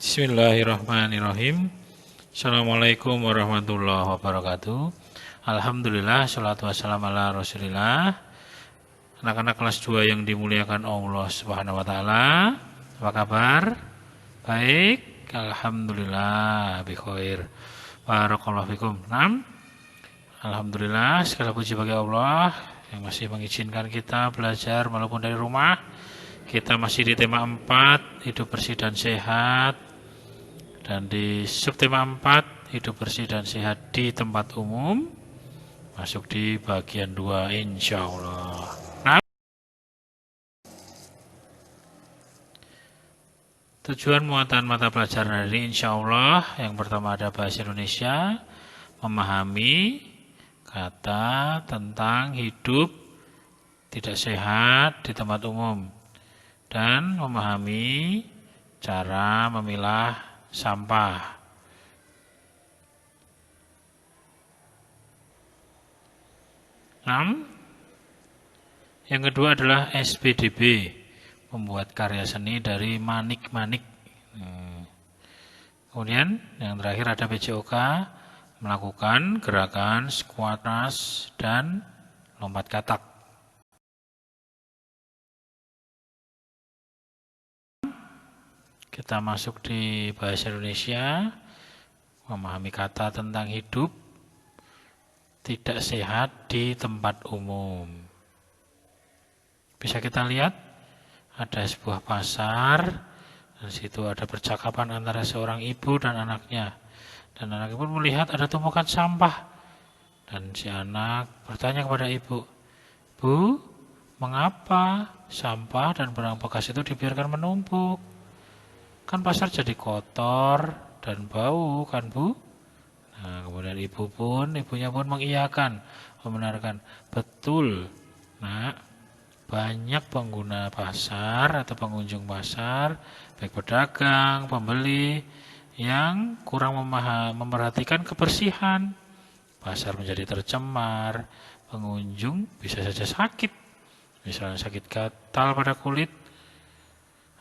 Bismillahirrahmanirrahim. Assalamualaikum warahmatullahi wabarakatuh. Alhamdulillah, salatu wassalamu ala rasulillah. Anak-anak kelas 2 yang dimuliakan Allah subhanahu wa ta'ala, apa kabar? Baik, alhamdulillah, bikhair. Barakallahu fikum. Alhamdulillah, segala puji bagi Allah yang masih mengizinkan kita belajar walaupun dari rumah. Kita masih di tema 4, hidup bersih dan sehat. Dan di subtema 4, hidup bersih dan sehat di tempat umum, masuk di bagian 2 insya Allah. Tujuan muatan mata pelajaran hari ini insya Allah, yang pertama ada bahasa Indonesia, memahami kata tentang hidup tidak sehat di tempat umum, dan memahami cara memilah sampah. Yang kedua adalah SPDB, membuat karya seni dari manik-manik. Kemudian yang terakhir ada PJOK, melakukan gerakan squat ras dan lompat katak. Kita masuk di bahasa Indonesia, memahami kata tentang hidup tidak sehat di tempat umum. Bisa kita lihat, ada sebuah pasar, dan situ ada percakapan antara seorang ibu dan anaknya. Dan anak ibu melihat ada tumpukan sampah, dan si anak bertanya kepada ibu, "Bu, mengapa sampah dan barang bekas itu dibiarkan menumpuk? Kan pasar jadi kotor dan bau, kan Bu?" Nah, kemudian ibunya pun mengiyakan, membenarkan, "Betul, Nak, banyak pengguna pasar atau pengunjung pasar, baik pedagang, pembeli, yang kurang memperhatikan kebersihan. Pasar menjadi tercemar, pengunjung bisa saja sakit, misalnya sakit gatal pada kulit,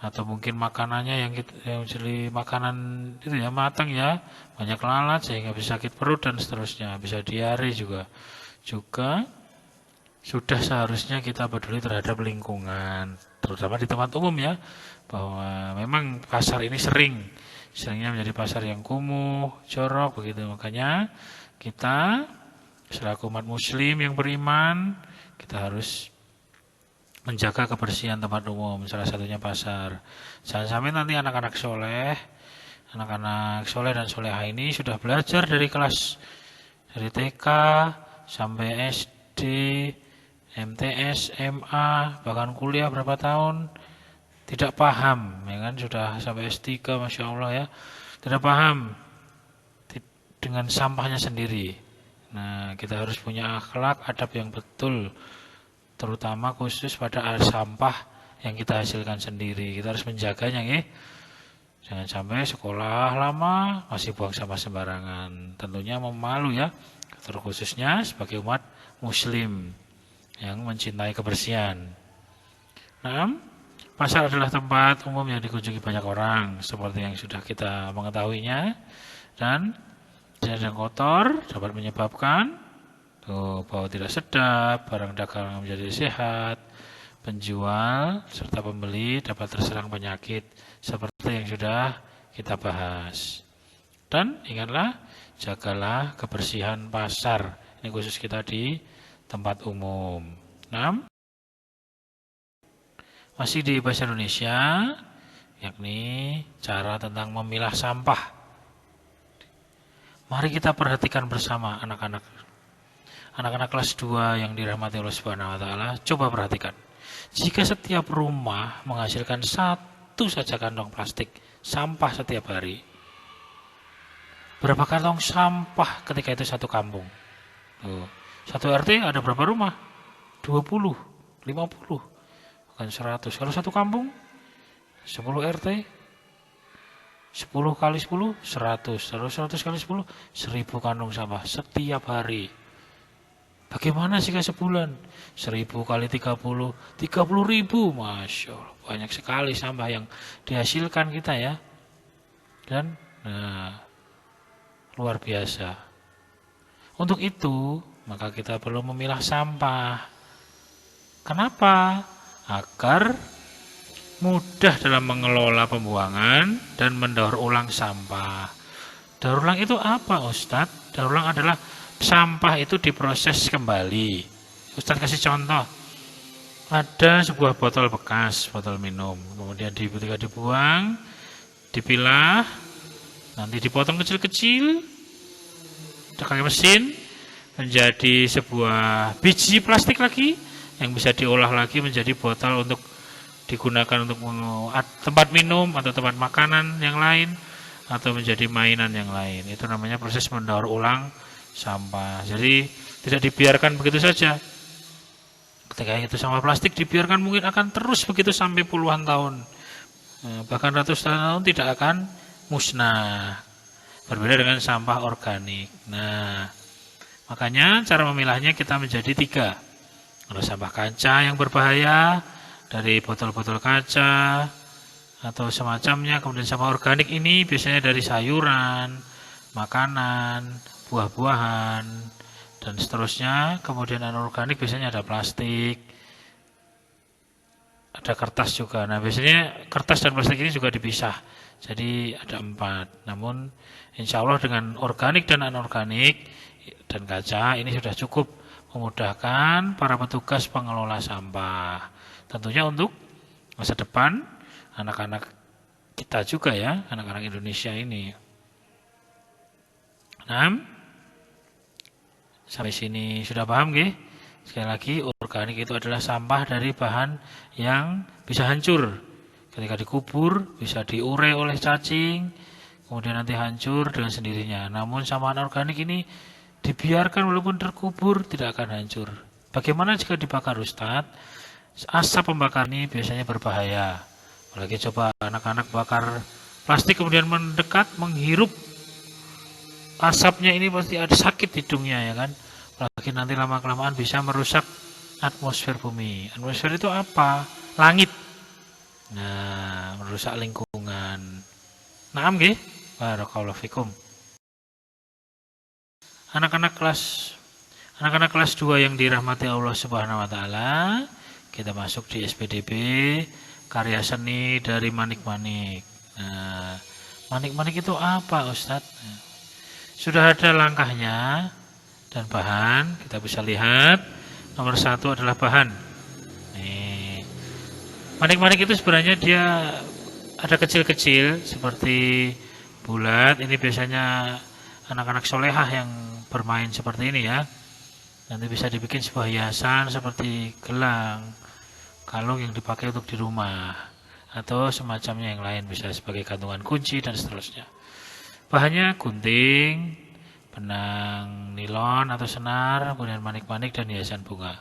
atau mungkin makanannya yang jadi makanan itu ya matang ya, banyak lalat sehingga bisa sakit perut dan seterusnya, bisa diare juga. Sudah seharusnya kita peduli terhadap lingkungan, terutama di tempat umum ya, bahwa memang pasar ini seringnya menjadi pasar yang kumuh, jorok begitu. Makanya kita selaku umat muslim yang beriman, kita harus menjaga kebersihan tempat umum, salah satunya pasar. Jangan sampai nanti anak-anak soleh dan soleha ini sudah belajar dari TK sampai SD, MTS, MA, bahkan kuliah berapa tahun, tidak paham, ya kan, sudah sampai S3, Masya Allah ya, tidak paham dengan sampahnya sendiri. Nah, kita harus punya akhlak, adab yang betul, terutama khusus pada sampah yang kita hasilkan sendiri. Kita harus menjaganya ya. Jangan sampai sekolah lama masih buang sampah sembarangan. Tentunya memalu ya, terkhususnya sebagai umat muslim yang mencintai kebersihan. Pasar adalah tempat umum yang dikunjungi banyak orang, seperti yang sudah kita mengetahuinya, dan yang kotor dapat menyebabkan bau tidak sedap, barang dagang menjadi sehat, penjual serta pembeli dapat terserang penyakit seperti yang sudah kita bahas. Dan ingatlah, jagalah kebersihan pasar. Ini khusus kita di tempat umum. Masih di bahasa Indonesia, yakni cara tentang memilah sampah. Mari kita perhatikan bersama anak-anak kelas 2 yang dirahmati Allah Subhanahu wa taala, coba perhatikan. Jika setiap rumah menghasilkan satu saja kantong plastik sampah setiap hari, berapa kantong sampah ketika itu satu kampung? Satu RT ada berapa rumah? 20, 50, bukan 100. Kalau satu kampung 10 RT, 10 kali 10, 100. Terus 100 kali 10, 1000 kantong sampah setiap hari. Bagaimana jika sebulan? 1000 kali 30, 30.000. Masya Allah, banyak sekali sampah yang dihasilkan kita ya. Dan luar biasa. Untuk itu, maka kita perlu memilah sampah. Kenapa? Agar mudah dalam mengelola pembuangan dan mendaur ulang sampah. Daur ulang itu apa, Ustadz? Daur ulang adalah sampah itu diproses kembali. Ustadz kasih contoh. Ada sebuah botol bekas, botol minum. Kemudian ketika dibuang, dipilah, nanti dipotong kecil-kecil, pakai mesin, menjadi sebuah biji plastik lagi, yang bisa diolah lagi menjadi botol untuk digunakan untuk tempat minum atau tempat makanan yang lain atau menjadi mainan yang lain. Itu namanya proses mendaur ulang sampah. Jadi tidak dibiarkan begitu saja. Ketika itu sampah plastik dibiarkan mungkin akan terus begitu sampai puluhan tahun, bahkan ratusan tahun tidak akan musnah. Berbeda dengan sampah organik. Nah, makanya cara memilahnya kita menjadi 3. Ada sampah kaca yang berbahaya dari botol-botol kaca atau semacamnya. Kemudian sampah organik ini biasanya dari sayuran, makanan, buah-buahan, dan seterusnya. Kemudian anorganik biasanya ada plastik, ada kertas juga. Nah, biasanya kertas dan plastik ini juga dipisah. Jadi ada 4. Namun insya Allah dengan organik dan anorganik dan kaca ini sudah cukup memudahkan para petugas pengelola sampah. Tentunya untuk masa depan anak-anak kita juga ya, anak-anak Indonesia ini. Nah, sampai sini sudah paham nggih? Sekali lagi, organik itu adalah sampah dari bahan yang bisa hancur. Ketika dikubur, bisa diurai oleh cacing, kemudian nanti hancur dengan sendirinya. Namun sampah anorganik ini dibiarkan walaupun terkubur, tidak akan hancur. Bagaimana jika dibakar, Ustadz? Asap pembakar ini biasanya berbahaya. Apalagi coba anak-anak bakar plastik kemudian mendekat, menghirup asapnya, ini pasti ada sakit hidungnya ya kan. Apalagi nanti lama-kelamaan bisa merusak atmosfer bumi. Atmosfer itu apa? Langit. Nah, merusak lingkungan. Naam nggih? Barakallahu fikum. Anak-anak kelas 2 yang dirahmati Allah Subhanahu wa taala, kita masuk di SPDB karya seni dari Manik-Manik. Nah, Manik-Manik itu apa, Ustadz? Sudah ada langkahnya dan bahan, kita bisa lihat. Nomor 1 adalah bahan. Nih, Manik-Manik itu sebenarnya dia ada kecil-kecil seperti bulat. Ini biasanya anak-anak solehah yang bermain seperti ini ya. Nanti bisa dibikin sebuah hiasan seperti gelang, kalung yang dipakai untuk di rumah, atau semacamnya yang lain, bisa sebagai gantungan kunci dan seterusnya. Bahannya gunting, benang nilon atau senar, kemudian manik-manik dan hiasan bunga.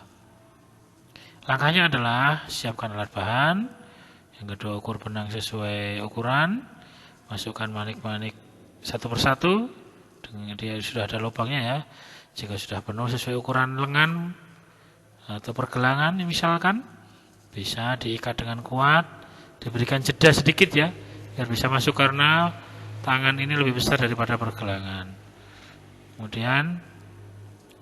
Langkahnya adalah siapkan alat bahan, yang kedua ukur benang sesuai ukuran, masukkan manik-manik satu persatu, dengan dia sudah ada lubangnya ya. Jika sudah penuh sesuai ukuran lengan atau pergelangan misalkan, bisa diikat dengan kuat, diberikan jeda sedikit ya, biar bisa masuk karena tangan ini lebih besar daripada pergelangan. Kemudian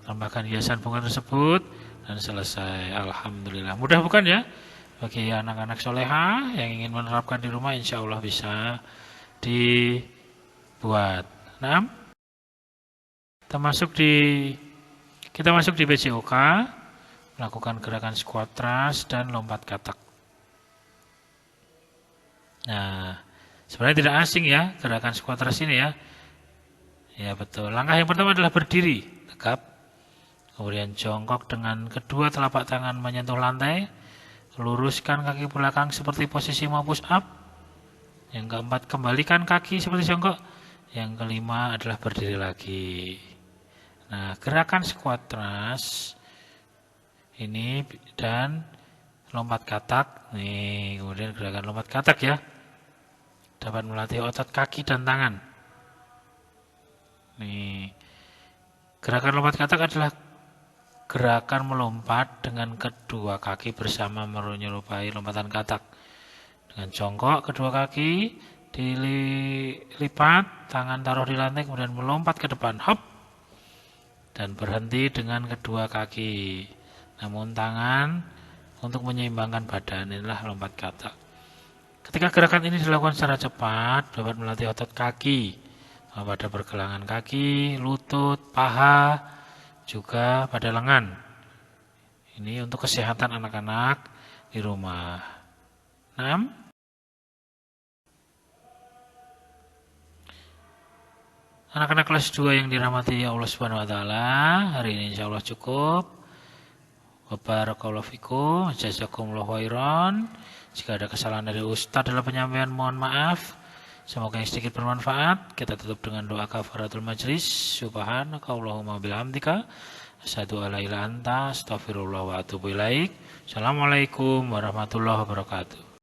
tambahkan hiasan bunga tersebut dan selesai. Alhamdulillah. Mudah bukan ya? Bagi anak-anak soleha yang ingin menerapkan di rumah, insya Allah bisa dibuat. Nah, kita masuk di BCOK, melakukan gerakan squat thrust dan lompat katak. Nah, sebenarnya tidak asing ya gerakan squat thrust ini ya. Ya betul. Langkah yang pertama adalah berdiri tegap, kemudian jongkok dengan kedua telapak tangan menyentuh lantai, luruskan kaki belakang seperti posisi mau push up. Yang keempat, kembalikan kaki seperti jongkok. Yang kelima adalah berdiri lagi. Nah, gerakan squat thrust ini dan lompat katak. Nih, kemudian gerakan lompat katak ya, dapat melatih otot kaki dan tangan. Nih, gerakan lompat katak adalah gerakan melompat dengan kedua kaki bersama menyerupai lompatan katak. Dengan jongkok kedua kaki, dilipat, tangan taruh di lantai, kemudian melompat ke depan, hop, dan berhenti dengan kedua kaki. Namun tangan untuk menyeimbangkan badan, inilah lompat kata. Ketika gerakan ini dilakukan secara cepat, dapat melatih otot kaki, pada pergelangan kaki, lutut, paha, juga pada lengan. Ini untuk kesehatan anak-anak di rumah. 6. Anak-anak kelas 2 yang dirahmati Allah Subhanahu wa taala, hari ini insyaallah cukup. Barakallahu fikum, jazakumullahu khairan. Jika ada kesalahan dari Ustaz dalam penyampaian, mohon maaf. Semoga yang sedikit bermanfaat. Kita tutup dengan doa kafaratul majlis. Subhanakallahumma bihamdika asyhadu alla ilaha illa anta astaghfirullah wa atubu ilaik. Assalamualaikum warahmatullahi wabarakatuh.